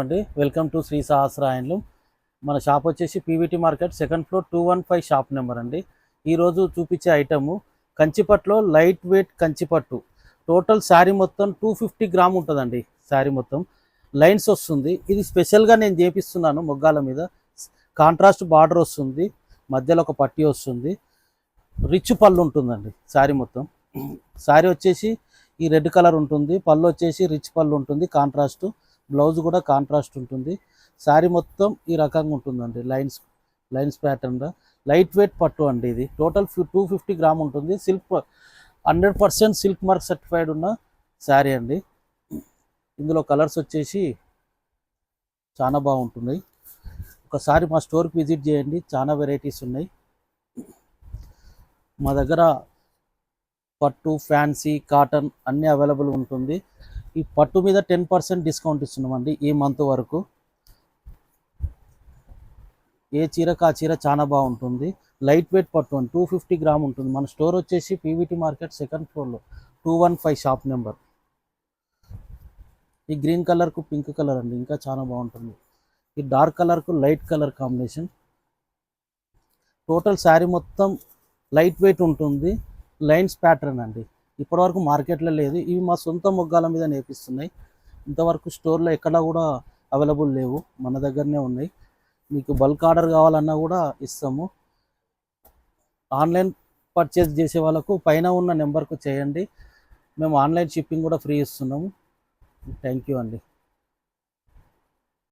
అండి welcome to Shri Sahasra handloom. మన shop వచ్చేసి PVT market second floor 215 shop number అండి. ఈరోజు చూపించే ఐటము కంచిపట్టులో లైట్ వెయిట్ కంచిపట్టు. టోటల్ శారీ మొత్తం 250 గ్రామ్ ఉంటుందండి. శారీ మొత్తం లైన్స్ వస్తుంది. ఇది స్పెషల్గా నేను చేపిస్తున్నాను. మొగ్గాల మీద కాంట్రాస్ట్ బార్డర్ వస్తుంది, మధ్యలో ఒక పట్టీ వస్తుంది, రిచ్ పళ్ళు ఉంటుందండి. శారీ మొత్తం శారీ వచ్చేసి ఈ రెడ్ కలర్ ఉంటుంది, పళ్ళు వచ్చేసి రిచ్ పళ్ళు ఉంటుంది, కాంట్రాస్ట్ బ్లౌజ్ కూడా కాంట్రాస్ట్ ఉంటుంది. శారీ మొత్తం ఈ రకంగా ఉంటుందండి. లైన్స్ ప్యాటర్న్గా లైట్ వెయిట్ పట్టు అండి. ఇది టోటల్ 250 గ్రామ్ ఉంటుంది. సిల్క్ 100% సిల్క్ మార్క్ సర్టిఫైడ్ ఉన్న శారీ అండి. ఇందులో కలర్స్ వచ్చేసి చాలా బాగుంటున్నాయి. ఒకసారి మా స్టోర్కి విజిట్ చేయండి, చాలా వెరైటీస్ ఉన్నాయి మా దగ్గర. పట్టు, ఫ్యాన్సీ, కాటన్ అన్నీ అవైలబుల్ ఉంటుంది. ఈ పట్టు మీద 10% డిస్కౌంట్ ఇస్తున్నామండి ఈ మంత్ వరకు. ఏ చీరకు ఆ చీర చాలా బాగుంటుంది. లైట్ వెయిట్ పట్టు అని 250 గ్రామ్ ఉంటుంది. మన స్టోర్ వచ్చేసి పీవీటీ మార్కెట్ సెకండ్ ఫ్లోర్లో 215 షాప్ నెంబర్. ఈ గ్రీన్ కలర్కు పింక్ కలర్ అండి, ఇంకా చాలా బాగుంటుంది. ఈ డార్క్ కలర్కు light colour combination. Total sari మొత్తం లైట్ వెయిట్ ఉంటుంది. లైన్స్ ప్యాటర్న్ అండి. ఇప్పటివరకు మార్కెట్లో లేదు. ఇవి మా సొంత మొగ్గాల మీద నేర్పిస్తున్నాయి. ఇంతవరకు స్టోర్లో ఎక్కడా కూడా అవైలబుల్ లేవు, మన దగ్గరనే ఉన్నాయి. మీకు బల్క్ ఆర్డర్ కావాలన్నా కూడా ఇస్తాము. ఆన్లైన్ పర్చేస్ చేసే వాళ్ళకు పైన ఉన్న నెంబర్కు చేయండి. మేము ఆన్లైన్ షిప్పింగ్ కూడా ఫ్రీ ఇస్తున్నాము. థ్యాంక్ యూ అండి.